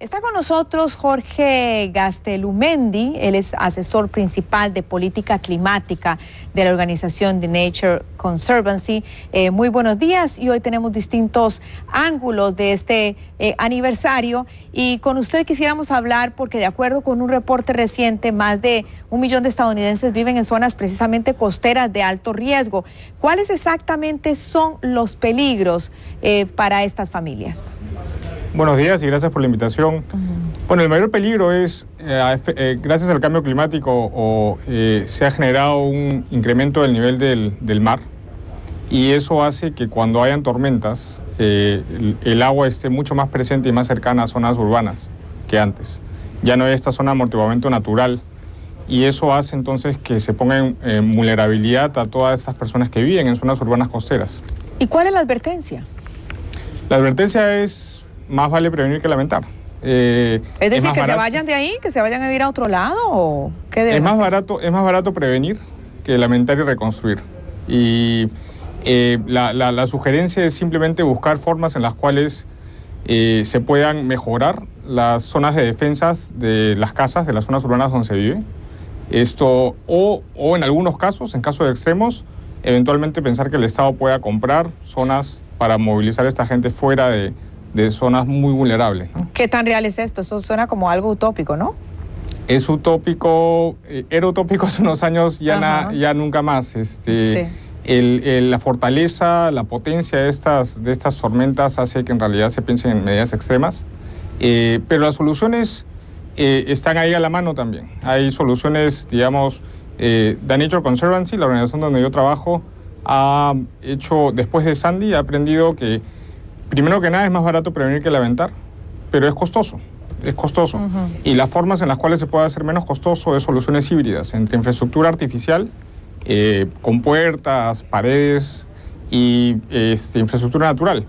Está con nosotros Jorge Gastelumendi, él es asesor principal de política climática de la organización The Nature Conservancy. Muy buenos días, y hoy tenemos distintos ángulos de este aniversario, y con usted quisiéramos hablar porque, de acuerdo con un reporte reciente, más de 1 millón de estadounidenses viven en zonas precisamente costeras de alto riesgo. ¿Cuáles exactamente son los peligros para estas familias? Buenos días y gracias por la invitación. Bueno, el mayor peligro es, gracias al cambio climático, se ha generado un incremento del nivel del mar, y eso hace que cuando hayan tormentas, el agua esté mucho más presente y más cercana a zonas urbanas que antes. Ya no hay esta zona de amortiguamiento natural, y eso hace entonces que se ponga en vulnerabilidad a todas esas personas que viven en zonas urbanas costeras. ¿Y cuál es la advertencia? La advertencia es: más vale prevenir que lamentar. Es decir, que se vayan de ahí, que se vayan a vivir a otro lado, ¿o qué deben hacer? Es más barato prevenir que lamentar y reconstruir. Y la sugerencia es simplemente buscar formas en las cuales se puedan mejorar las zonas de defensas de las casas, de las zonas urbanas donde se vive. Esto, o en algunos casos, en casos de extremos, eventualmente pensar que el Estado pueda comprar zonas para movilizar a esta gente fuera de zonas muy vulnerables, ¿no? ¿Qué tan real es esto? Eso suena como algo utópico, ¿no? Es utópico, era utópico hace unos años, ya nunca más. Sí. La fortaleza, la potencia de estas tormentas hace que en realidad se piensen en medidas extremas, pero las soluciones están ahí a la mano también. Hay soluciones, digamos, The Nature Conservancy, la organización donde yo trabajo, ha hecho, después de Sandy, ha aprendido que primero que nada es más barato prevenir que lamentar, pero es costoso. Y las formas en las cuales se puede hacer menos costoso es soluciones híbridas entre infraestructura artificial, con puertas, paredes, y infraestructura natural,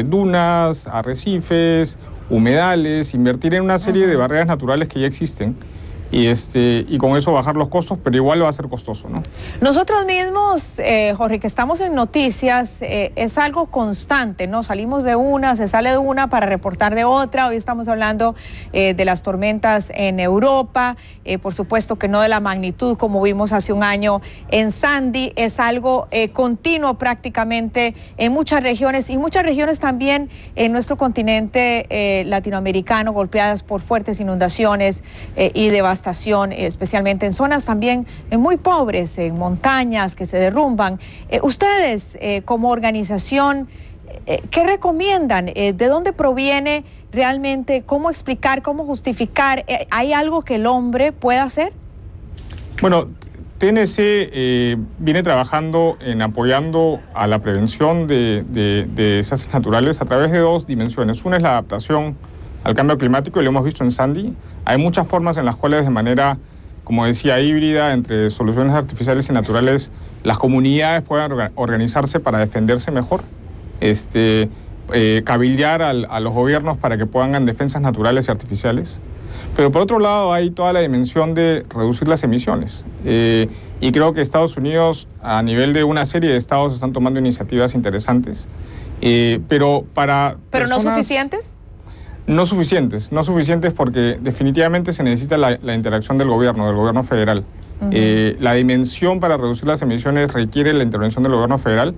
dunas, arrecifes, humedales, invertir en una serie de barreras naturales que ya existen. Y con eso bajar los costos, pero igual va a ser costoso, ¿no? Nosotros mismos, Jorge, que estamos en noticias, es algo constante, ¿no? Salimos de una, se sale de una para reportar de otra. Hoy estamos hablando de las tormentas en Europa, por supuesto que no de la magnitud como vimos hace un año en Sandy. Es algo continuo prácticamente en muchas regiones, y muchas regiones también en nuestro continente latinoamericano, golpeadas por fuertes inundaciones y devastación, especialmente en zonas también muy pobres, en montañas que se derrumban. Ustedes, como organización, ¿qué recomiendan? ¿De dónde proviene realmente? ¿Cómo explicar, cómo justificar? ¿Hay algo que el hombre pueda hacer? Bueno, TNC viene trabajando en apoyando a la prevención de desastres naturales a través de 2 dimensiones. Una es la adaptación al cambio climático, y lo hemos visto en Sandy. Hay muchas formas en las cuales, de manera, como decía, híbrida, entre soluciones artificiales y naturales, las comunidades puedan organizarse para defenderse mejor, cabildear a los gobiernos para que pongan defensas naturales y artificiales. Pero por otro lado hay toda la dimensión de reducir las emisiones, y creo que Estados Unidos, a nivel de una serie de estados, están tomando iniciativas interesantes, pero ¿no suficientes? No suficientes porque definitivamente se necesita la interacción del gobierno federal. La dimensión para reducir las emisiones requiere la intervención del gobierno federal,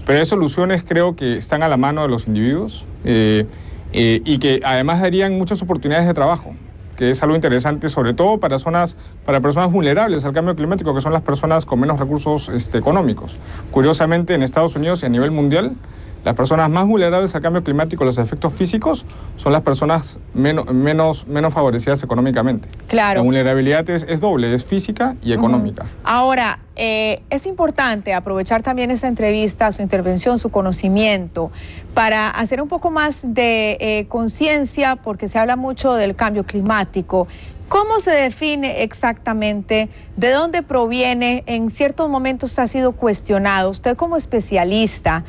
pero hay soluciones, creo, que están a la mano de los individuos, y que además darían muchas oportunidades de trabajo, que es algo interesante, sobre todo para personas vulnerables al cambio climático, que son las personas con menos recursos económicos. Curiosamente, en Estados Unidos y a nivel mundial, las personas más vulnerables al cambio climático, los efectos físicos, son las personas menos favorecidas económicamente. Claro. La vulnerabilidad es doble, es física y económica. Ahora, es importante aprovechar también esta entrevista, su intervención, su conocimiento, para hacer un poco más de conciencia, porque se habla mucho del cambio climático. ¿Cómo se define exactamente? ¿De dónde proviene? En ciertos momentos ha sido cuestionado. Usted, como especialista,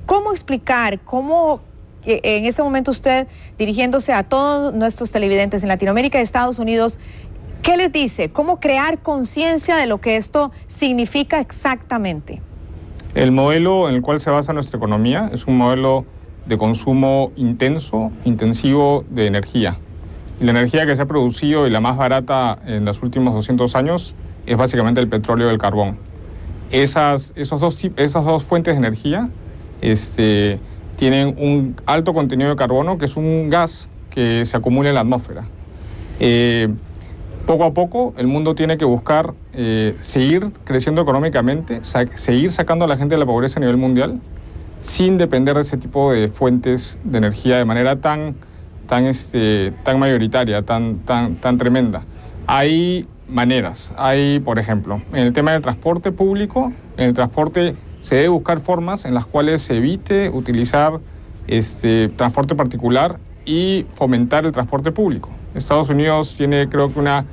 ¿cómo explicar? ¿Cómo en este momento usted, dirigiéndose a todos nuestros televidentes en Latinoamérica y Estados Unidos, qué les dice? ¿Cómo crear conciencia de lo que esto significa exactamente? El modelo en el cual se basa nuestra economía es un modelo de consumo intensivo de energía. Y la energía que se ha producido y la más barata en los últimos 200 años es básicamente el petróleo y el carbón. Esas dos fuentes de energía tienen un alto contenido de carbono, que es un gas que se acumula en la atmósfera. Poco a poco el mundo tiene que buscar seguir creciendo económicamente, seguir sacando a la gente de la pobreza a nivel mundial, sin depender de ese tipo de fuentes de energía de manera tan mayoritaria, tan tremenda. Hay maneras, por ejemplo, en el tema del transporte público, en el transporte se debe buscar formas en las cuales se evite utilizar transporte particular y fomentar el transporte público. Estados Unidos tiene, creo que,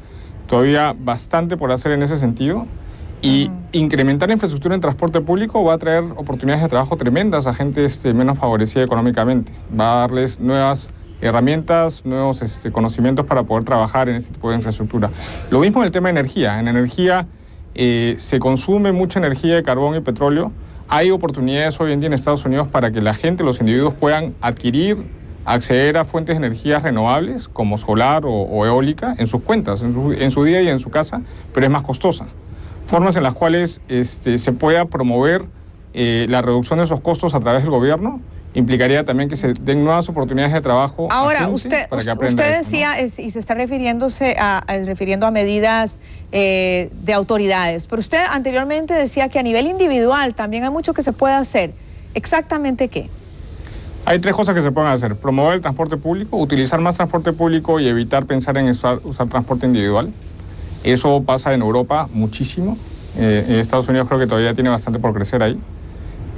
todavía bastante por hacer en ese sentido, y incrementar la infraestructura en transporte público va a traer oportunidades de trabajo tremendas a gente menos favorecida económicamente. Va a darles nuevas herramientas, nuevos conocimientos para poder trabajar en este tipo de infraestructura. Lo mismo en el tema de energía. En energía se consume mucha energía de carbón y petróleo. Hay oportunidades hoy en día en Estados Unidos para que la gente, los individuos, puedan acceder a fuentes de energías renovables como solar o eólica en sus cuentas, en su día y en su casa, pero es más costosa. Formas en las cuales se pueda promover la reducción de esos costos a través del gobierno implicaría también que se den nuevas oportunidades de trabajo. Ahora, usted decía, ¿no? Y se está refiriendo a medidas de autoridades, pero usted anteriormente decía que a nivel individual también hay mucho que se puede hacer. ¿Exactamente qué? Hay tres cosas que se pueden hacer: promover el transporte público, utilizar más transporte público y evitar pensar en usar transporte individual. Eso pasa en Europa muchísimo. En Estados Unidos creo que todavía tiene bastante por crecer ahí.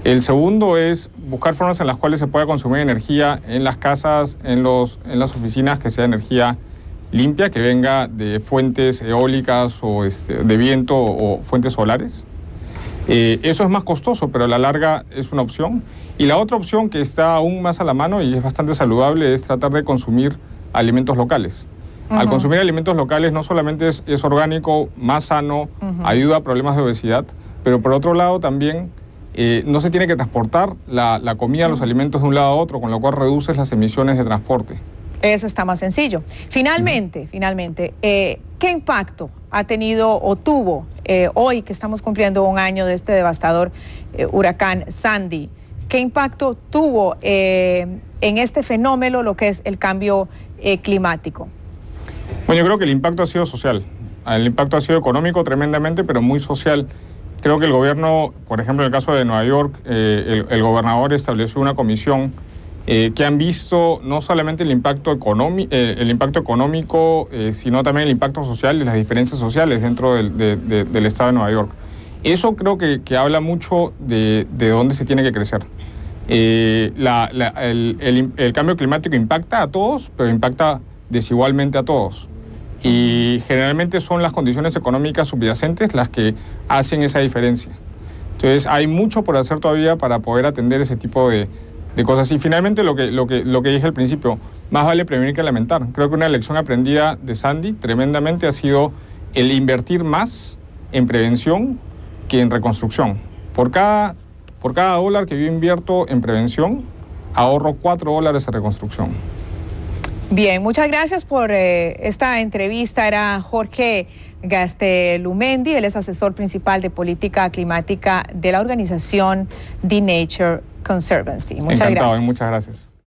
El segundo es buscar formas en las cuales se pueda consumir energía en las casas, en las oficinas, que sea energía limpia, que venga de fuentes eólicas o de viento o fuentes solares. Eso es más costoso, pero a la larga es una opción. Y la otra opción, que está aún más a la mano y es bastante saludable, es tratar de consumir alimentos locales. Al consumir alimentos locales no solamente es orgánico, más sano, ayuda a problemas de obesidad, pero por otro lado también no se tiene que transportar la comida, los alimentos de un lado a otro, con lo cual reduces las emisiones de transporte. Eso está más sencillo. Finalmente, ¿qué impacto ha tenido o tuvo hoy que estamos cumpliendo un año de este devastador huracán Sandy? ¿Qué impacto tuvo en este fenómeno lo que es el cambio climático? Bueno, yo creo que el impacto ha sido social. El impacto ha sido económico tremendamente, pero muy social. Creo que el gobierno, por ejemplo, en el caso de Nueva York, el gobernador estableció una comisión que han visto no solamente el impacto económico, sino también el impacto social y las diferencias sociales dentro del estado de Nueva York. Eso creo que habla mucho de dónde se tiene que crecer. El cambio climático impacta a todos, pero impacta desigualmente a todos. Y generalmente son las condiciones económicas subyacentes las que hacen esa diferencia. Entonces hay mucho por hacer todavía para poder atender ese tipo de cosas. Y finalmente lo que dije al principio, más vale prevenir que lamentar. Creo que una lección aprendida de Sandy tremendamente ha sido el invertir más en prevención que en reconstrucción. Por cada dólar que yo invierto en prevención, ahorro $4 en reconstrucción. Bien, muchas gracias por esta entrevista. Era Jorge Gastelumendi, él es asesor principal de política climática de la organización The Nature Conservancy. Muchas gracias. Muchas gracias.